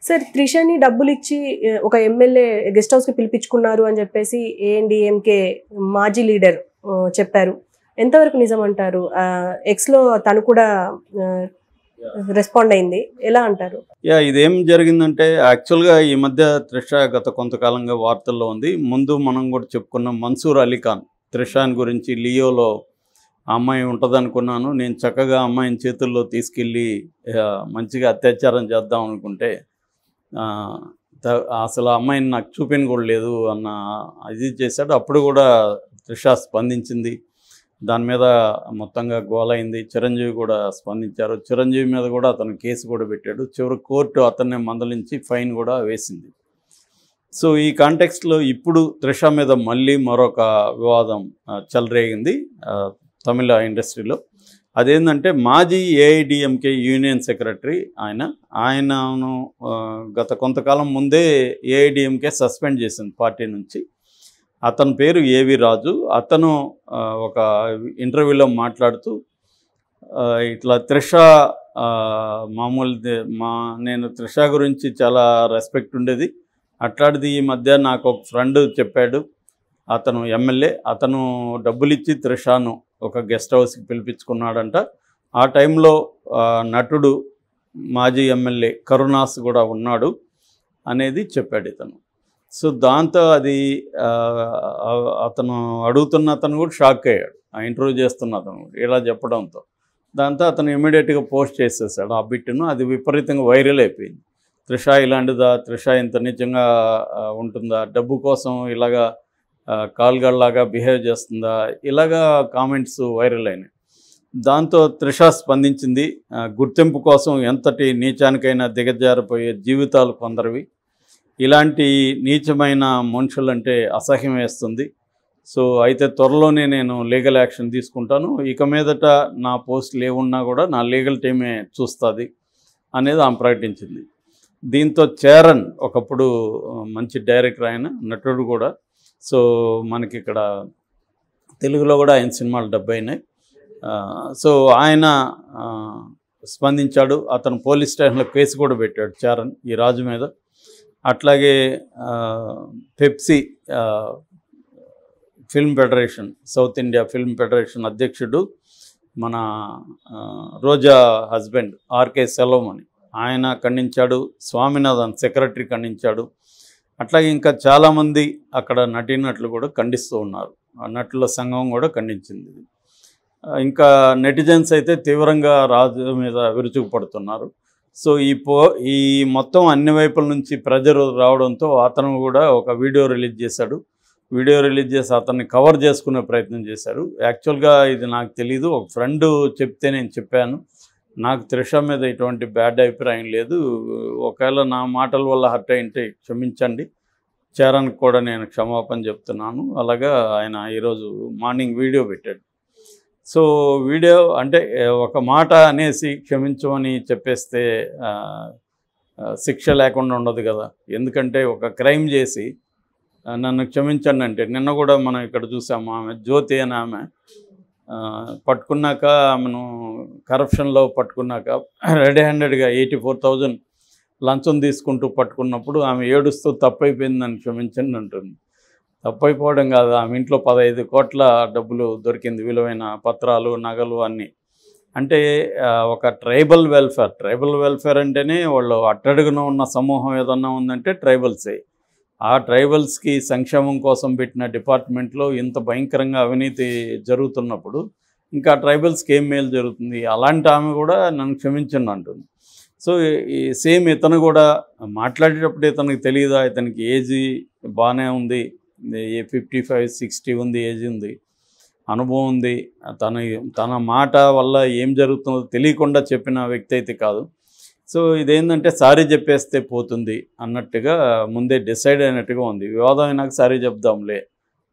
Sir త్రిషని డబ్బులిచ్చి ఒక MLA guest హౌస్‌కి పిలిపించుకున్నారు అని చెప్పేసి ఏఎన్‌డీఎంకే మాజీ లీడర్ చెప్పారు. ఎంతవరకు నిజమంటారు? ఎక్స్‌లో తను కూడా రెస్పాండ్ అయింది. ఎలా అంటారు? ఇదేం జరిగిందంటే యాక్చువల్గా ఈ మధ్య త్రిష గత కొంతకాలంగా వార్తల్లో ఉంది. ముందు మనం కూడా చెప్పుకున్నాం మన్సూర్ అలీఖాన్ త్రిషాన్ గురించి లియోలో ఆ అమ్మాయి ఉంటుందనుకున్నాను. నేను చక్కగా అమ్మాయిని చేతుల్లో తీసుకెళ్ళి మంచిగా అత్యాచారం చేద్దాం అనుకుంటే అసలు ఆ అమ్మాయిని నాకు చూపిన కూడా లేదు అన్న ఇది చేశాడు. అప్పుడు కూడా త్రిష స్పందించింది. దాని మీద మొత్తంగా గోలైంది. చిరంజీవి కూడా స్పందించారు. చిరంజీవి మీద కూడా అతను కేసు కూడా పెట్టాడు. చివరి కోర్టు అతన్నే మందలించి ఫైన్ కూడా వేసింది. సో ఈ కాంటెక్స్ట్లో ఇప్పుడు త్రిష మీద మళ్ళీ మరొక వివాదం చెలరేగింది తమిళ ఇండస్ట్రీలో. అదేంటంటే మాజీ ఏఐడిఎంకే యూనియన్ సెక్రటరీ ఆయనను గత కొంతకాలం ముందే ఏఐడిఎంకే సస్పెండ్ చేసింది పార్టీ నుంచి. అతని పేరు ఏవి రాజు. అతను ఒక ఇంటర్వ్యూలో మాట్లాడుతూ ఇట్లా త్రిష నేను త్రిష గురించి చాలా రెస్పెక్ట్ ఉండేది. అట్లాంటిది ఈ మధ్య నాకు ఒక ఫ్రెండ్ చెప్పాడు, అతను ఎమ్మెల్యే, అతను డబ్బులు ఇచ్చి త్రిషను ఒక గెస్ట్ హౌస్కి పిలిపించుకున్నాడంట. ఆ టైంలో నటుడు మాజీ ఎమ్మెల్యే కరుణాస్ కూడా ఉన్నాడు అనేది చెప్పాడు ఇతను. సో దాంతో అది అతను అడుగుతున్న అతను కూడా షాక్ అయ్యాడు. ఆ ఇంటర్వ్యూ చేస్తున్న అతను ఇలా చెప్పడంతో దాంతో అతను ఇమ్మీడియట్గా పోస్ట్ చేసేసాడు ఆ బిట్టును. అది విపరీతంగా వైరల్ అయిపోయింది. త్రిష ఇలాంటిదా, త్రిష ఇంత నిజంగా ఉంటుందా, డబ్బు కోసం ఇలాగా కాల్గల్లాగా బిహేవ్ చేస్తుందా, ఇలాగా కామెంట్స్ వైరల్ అయినాయి. దాంతో త్రిష స్పందించింది. గుర్తింపు కోసం ఎంతటి నీచానికైనా దిగజారిపోయే జీవితాలు కొందరివి. ఇలాంటి నీచమైన మనుషులంటే అసహ్యం వేస్తుంది. సో అయితే త్వరలోనే నేను లీగల్ యాక్షన్ తీసుకుంటాను. ఇక మీదట నా పోస్టులు ఏమున్నా కూడా నా లీగల్ టీమే చూస్తుంది అనేది ఆమె ప్రకటించింది. దీంతో చరణ్ ఒకప్పుడు మంచి డైరెక్టర్, ఆయన నటుడు కూడా. సో మనకి ఇక్కడ తెలుగులో కూడా ఆయన సినిమాలు 70 అయినాయి. సో ఆయన స్పందించాడు. అతను పోలీస్ స్టేషన్లో కేసు కూడా పెట్టాడు చరణ్ ఈ రాజు మీద. అట్లాగే Pepsi film federation, south India film federation అధ్యక్షుడు మన రోజా హస్బెండ్ ఆర్కే సెల్వమణి ఆయన ఖండించాడు. స్వామినాథన్ సెక్రటరీ ఖండించాడు. అట్లాగే ఇంకా చాలామంది అక్కడ నటీనటులు కూడా ఖండిస్తూ ఉన్నారు. నటుల సంఘం కూడా ఖండించింది. ఇంకా నెటిజన్స్ అయితే తీవ్రంగా రాజు మీద విరుచుకుపడుతున్నారు. సో ఈ మొత్తం అన్ని వైపుల నుంచి ప్రెజర్ రావడంతో అతను కూడా ఒక వీడియో రిలీజ్ చేశాడు. వీడియో రిలీజ్ చేసి అతన్ని కవర్ చేసుకునే ప్రయత్నం చేశారు. యాక్చువల్గా ఇది నాకు తెలీదు, ఒక ఫ్రెండ్ చెప్తే నేను చెప్పాను. నాకు త్రిష మీద ఎటువంటి బ్యాడ్ అభిప్రాయం లేదు. ఒకవేళ నా మాటల వల్ల హర్ట్ అయింటే క్షమించండి. చరణ్కి కూడా నేను క్షమాపణ చెప్తున్నాను. అలాగా ఆయన ఈరోజు మార్నింగ్ వీడియో పెట్టాడు. సో వీడియో అంటే ఒక మాట అనేసి క్షమించమని చెప్పేస్తే శిక్ష లేకుండా ఉండదు కదా. ఎందుకంటే ఒక క్రైమ్ చేసి నన్ను క్షమించండి అంటే, నిన్న కూడా మనం ఇక్కడ చూసాము, ఆమె జ్యోతి అని ఆమె పట్టుకున్నాక, ఆమెను కరప్షన్లో పట్టుకున్నాక రెడీ హ్యాండెడ్గా 84,000 లంచం తీసుకుంటూ పట్టుకున్నప్పుడు ఆమె ఏడుస్తూ తప్పైపోయిందని క్షమించండి అంటుంది. తప్పైపోవడం కాదు, ఆమె ఇంట్లో 15 కోట్ల డబ్బులు దొరికింది, విలువైన పత్రాలు, నగలు అన్నీ. అంటే ఒక ట్రైబల్ వెల్ఫేర్ అంటేనే వాళ్ళు అట్టడుగున ఉన్న సమూహం ఏదన్నా ఉందంటే ట్రైబల్సే. ఆ ట్రైబల్స్కి సంక్షేమం కోసం పెట్టిన డిపార్ట్మెంట్లో ఇంత భయంకరంగా అవినీతి జరుగుతున్నప్పుడు ఇంకా ట్రైబల్స్కి ఏం మేలు జరుగుతుంది? అలాంటి ఆమె కూడా నన్ను క్షమించండి అంటుంది. సో ఈ సేమ్ ఇతను కూడా మాట్లాడేటప్పుడు ఇతనికి తెలియదా, ఇతనికి ఏజ్ బాగానే ఉంది, 55-60 ఉంది, ఏజ్ ఉంది, అనుభవం ఉంది. తన మాట వల్ల ఏం జరుగుతుందో తెలియకుండా చెప్పిన వ్యక్తి అయితే కాదు. సో ఇదేంటంటే సారీ చెప్పేస్తే పోతుంది అన్నట్టుగా ముందే డిసైడ్ అయినట్టుగా ఉంది. వివాదం అయినాక సారీ చెప్దాంలే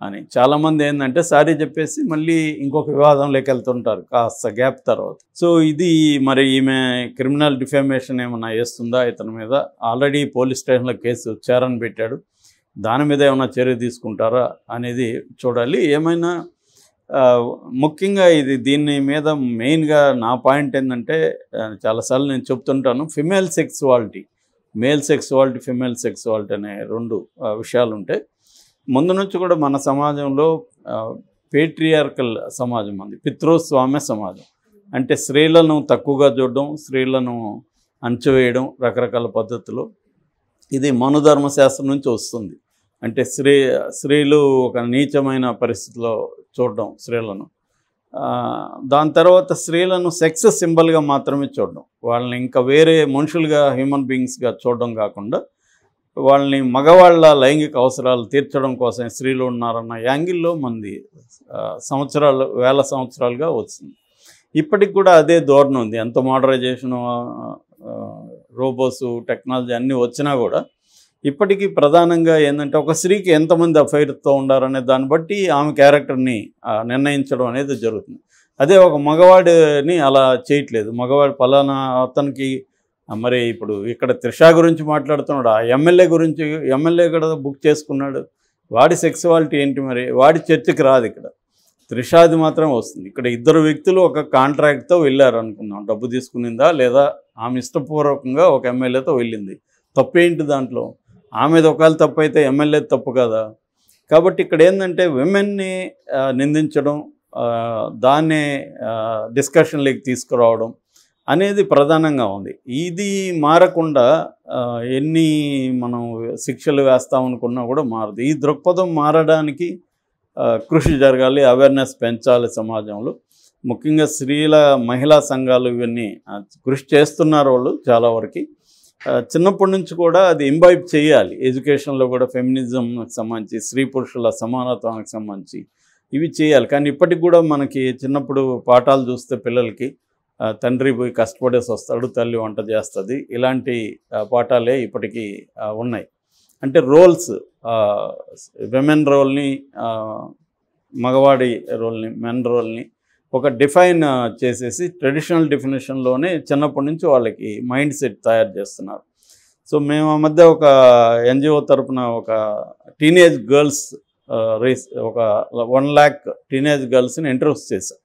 అని. చాలామంది ఏంటంటే సారీ చెప్పేసి మళ్ళీ ఇంకొక వివాదంలోకి వెళ్తుంటారు కాస్త గ్యాప్ తర్వాత. సో ఇది మరి ఈమె క్రిమినల్ డిఫామేషన్ ఏమన్నా వేస్తుందా ఇతని మీద? ఆల్రెడీ పోలీస్ స్టేషన్లో కేసు చరణ్ పెట్టాడు. దాని మీద ఏమైనా చర్య తీసుకుంటారా అనేది చూడాలి. ఏమైనా ముఖ్యంగా దీని మీద మెయిన్గా నా పాయింట్ ఏంటంటే, చాలాసార్లు నేను చెప్తుంటాను, female sexuality male sexuality female sexuality అనే రెండు విషయాలు ఉంటాయి. ముందు నుంచి కూడా మన సమాజంలో పేట్రియార్కల్ సమాజం ఉంది, పితృస్వామ్య సమాజం. అంటే స్త్రీలను తక్కువగా చూడడం, స్త్రీలను అణచివేయడం రకరకాల పద్ధతులు. ఇది మనుధర్మశాస్త్రం నుంచి వస్తుంది. అంటే స్త్రీలు ఒక నీచమైన పరిస్థితిలో చూడడం స్త్రీలను. దాని తర్వాత స్త్రీలను సెక్స్ సింబల్గా మాత్రమే చూడడం, వాళ్ళని ఇంకా వేరే మనుషులుగా హ్యూమన్ బీయింగ్స్గా చూడడం కాకుండా వాళ్ళని మగవాళ్ళ లైంగిక అవసరాలు తీర్చడం కోసం స్త్రీలు ఉన్నారన్న యాంగిల్లో మంది వేల సంవత్సరాలుగా వస్తుంది. ఇప్పటికి కూడా అదే ధోరణి ఉంది. ఎంత మోడరైజేషను, రోబోసు, టెక్నాలజీ అన్నీ వచ్చినా కూడా ఇప్పటికీ ప్రధానంగా ఏంటంటే ఒక స్త్రీకి ఎంతమంది అఫైర్తో ఉండారనే దాన్ని బట్టి ఆమె క్యారెక్టర్ని నిర్ణయించడం అనేది జరుగుతుంది. అదే ఒక మగవాడిని అలా చేయట్లేదు. మగవాడు పలానా అతనికి మరి ఇప్పుడు ఇక్కడ త్రిష గురించి మాట్లాడుతున్నాడు, ఆ ఎమ్మెల్యే కూడా బుక్ చేసుకున్నాడు, వాడి సెక్సువాలిటీ ఏంటి, మరి వాడి చర్చకి రాదు. ఇక్కడ త్రిషాది మాత్రం వస్తుంది. ఇక్కడ ఇద్దరు వ్యక్తులు ఒక కాంట్రాక్ట్తో వెళ్ళారు అనుకుందాం, డబ్బు తీసుకునిందా లేదా ఆమె ఇష్టపూర్వకంగా ఒక ఎమ్మెల్యేతో వెళ్ళింది, తప్పేంటి దాంట్లో? ఆమెది ఒకవేళ తప్పు అయితే ఎమ్మెల్యే తప్పు కదా. కాబట్టి ఇక్కడ ఏంటంటే విమెన్ని నిందించడం, దాన్నే డిస్కషన్లోకి తీసుకురావడం అనేది ప్రధానంగా ఉంది. ఇది మారకుండా ఎన్ని మనం శిక్షలు వేస్తామనుకున్నా కూడా మారదు. ఈ దృక్పథం మారడానికి కృషి జరగాలి, అవేర్నెస్ పెంచాలి సమాజంలో. ముఖ్యంగా మహిళా సంఘాలు ఇవన్నీ కృషి చేస్తున్నారు వాళ్ళు చాలా వరకు. చిన్నప్పటి నుంచి కూడా అది ఇంబైబ్ చేయాలి. ఎడ్యుకేషన్లో కూడా ఫెమినిజంకి సంబంధించి, స్త్రీ పురుషుల సమానత్వానికి సంబంధించి ఇవి చేయాలి. కానీ ఇప్పటికి కూడా మనకి చిన్నప్పుడు పాఠాలు చూస్తే పిల్లలకి తండ్రి పోయి కష్టపడేసి వస్తాడు, తల్లి వంట చేస్తుంది, ఇలాంటి పాఠాలే ఇప్పటికీ ఉన్నాయి. అంటే రోల్స్, విమెన్ రోల్ని, మగవాడి రోల్ని, మెన్ రోల్ని ఒక డిఫైన్ చేసేసి ట్రెడిషనల్ డెఫినేషన్లోనే చిన్నప్పటి నుంచి వాళ్ళకి మైండ్ సెట్ తయారు చేస్తున్నారు. సో మేము ఆ మధ్య ఒక ఎన్జిఓ తరఫున ఒక టీనేజ్ గర్ల్స్ రేస్, ఒక 1 lakh టీనేజ్ గర్ల్స్ని ఇంట్రొడ్యూస్ చేశాం.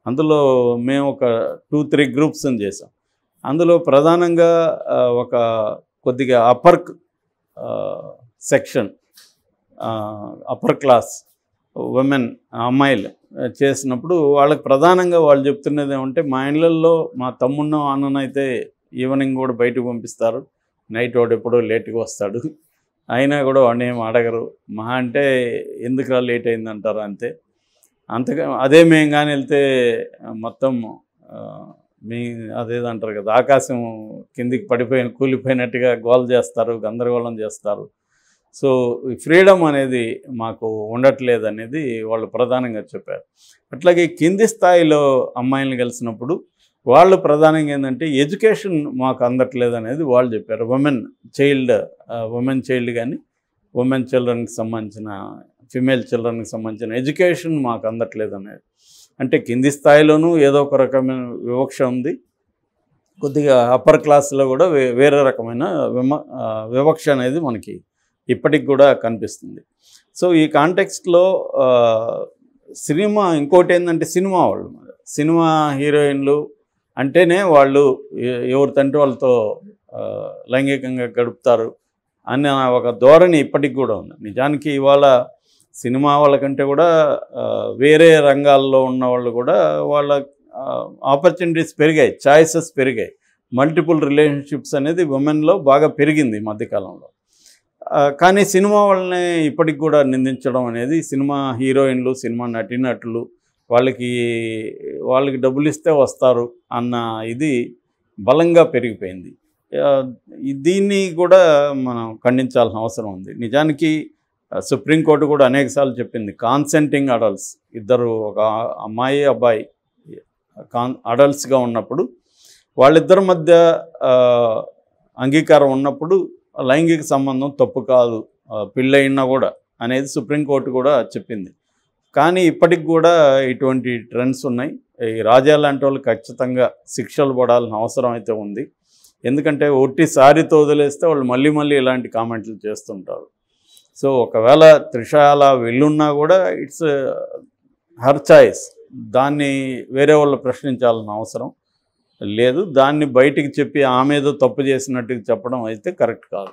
అందులో మేము ఒక 2-3 గ్రూప్స్ని చేసాం. అందులో ప్రధానంగా ఒక కొద్దిగా upper section, upper class women అమ్మాయిలు చేసినప్పుడు వాళ్ళకి ప్రధానంగా వాళ్ళు చెప్తున్నది ఏమంటే, మా ఇళ్ళల్లో మా తమ్మున్న అన్ననైతే ఈవినింగ్ కూడా బయటకు పంపిస్తారు, నైట్ వాడు ఎప్పుడో లేట్గా వస్తాడు, అయినా కూడా వాడిని ఏం అడగరు, మహా అంటే ఎందుకురా లేట్ అయిందంటారు అంతే. అంతగా అదే మేము కానీ వెళ్తే మొత్తం అదేదంటారు కదా, ఆకాశం కిందికి కూలిపోయినట్టుగా గోల్ చేస్తారు, గందరగోళం చేస్తారు. సో ఫ్రీడమ్ అనేది మాకు ఉండట్లేదు అనేది వాళ్ళు ప్రధానంగా చెప్పారు. అట్లాగే కింది స్థాయిలో అమ్మాయిలను కలిసినప్పుడు వాళ్ళు ప్రధానంగా ఏంటంటే ఎడ్యుకేషన్ మాకు అందట్లేదు అనేది వాళ్ళు చెప్పారు. ఉమెన్ చైల్డ్ కానీ ఉమెన్ చిల్డ్రన్కి సంబంధించిన, ఫిమేల్ చిల్డ్రన్కి సంబంధించిన ఎడ్యుకేషన్ మాకు అందట్లేదు అనేది. అంటే కింది స్థాయిలోనూ ఏదో ఒక రకమైన వివక్ష ఉంది, కొద్దిగా అప్పర్ క్లాస్లో కూడా వేరే రకమైన వివక్ష అనేది మనకి ఇప్పటికి కూడా కనిపిస్తుంది. సో ఈ కాంటెక్స్ట్లో సినిమా ఇంకోటి ఏంటంటే, సినిమా హీరోయిన్లు అంటేనే వాళ్ళు ఎవరి తండ్రి వాళ్ళతో లైంగికంగా గడుపుతారు అనే ఒక ధోరణి ఇప్పటికి కూడా ఉంది. నిజానికి ఇవాళ సినిమా వాళ్ళకంటే కూడా వేరే రంగాల్లో ఉన్న వాళ్ళు కూడా వాళ్ళ ఆపర్చునిటీస్ పెరిగాయి, చాయిసెస్ పెరిగాయి, మల్టిపుల్ రిలేషన్షిప్స్ అనేది ఉమెన్లో బాగా పెరిగింది ఈ మధ్యకాలంలో. కానీ సినిమా వాళ్ళని ఇప్పటికి కూడా నిందించడం అనేది, సినిమా హీరోయిన్లు, సినిమా నటీనటులు వాళ్ళకి డబ్బులు ఇస్తే వస్తారు అన్న ఇది బలంగా పెరిగిపోయింది. దీన్ని కూడా మనం ఖండించాల్సిన అవసరం ఉంది. నిజానికి సుప్రీంకోర్టు కూడా అనేకసార్లు చెప్పింది, కాన్సెంటింగ్ అడల్ట్స్, ఇద్దరు ఒక అమ్మాయి అబ్బాయి అడల్ట్స్గా ఉన్నప్పుడు వాళ్ళిద్దరి మధ్య అంగీకారం ఉన్నప్పుడు లైంగిక సంబంధం తప్పు కాదు, పెళ్ళయినా కూడా అనేది సుప్రీంకోర్టు కూడా చెప్పింది. కానీ ఇప్పటికి కూడా ఇటువంటి ట్రెండ్స్ ఉన్నాయి. ఈ రాజా లాంటి వాళ్ళు ఖచ్చితంగా శిక్షలు పడాల్సిన అవసరం అయితే ఉంది. ఎందుకంటే ఒట్టి సారితో వదిలేస్తే వాళ్ళు మళ్ళీ ఇలాంటి కామెంట్లు చేస్తుంటారు. సో ఒకవేళ త్రిష అలా వెళ్ళున్నా కూడా ఇట్స్ హర్ చాయిస్, దాన్ని వేరే వాళ్ళు ప్రశ్నించాల్సిన అవసరం లేదు. దాన్ని బయటికి చెప్పి ఆమె ఏదో తప్పు చేసినట్టుగా చెప్పడం అయితే కరెక్ట్ కాదు.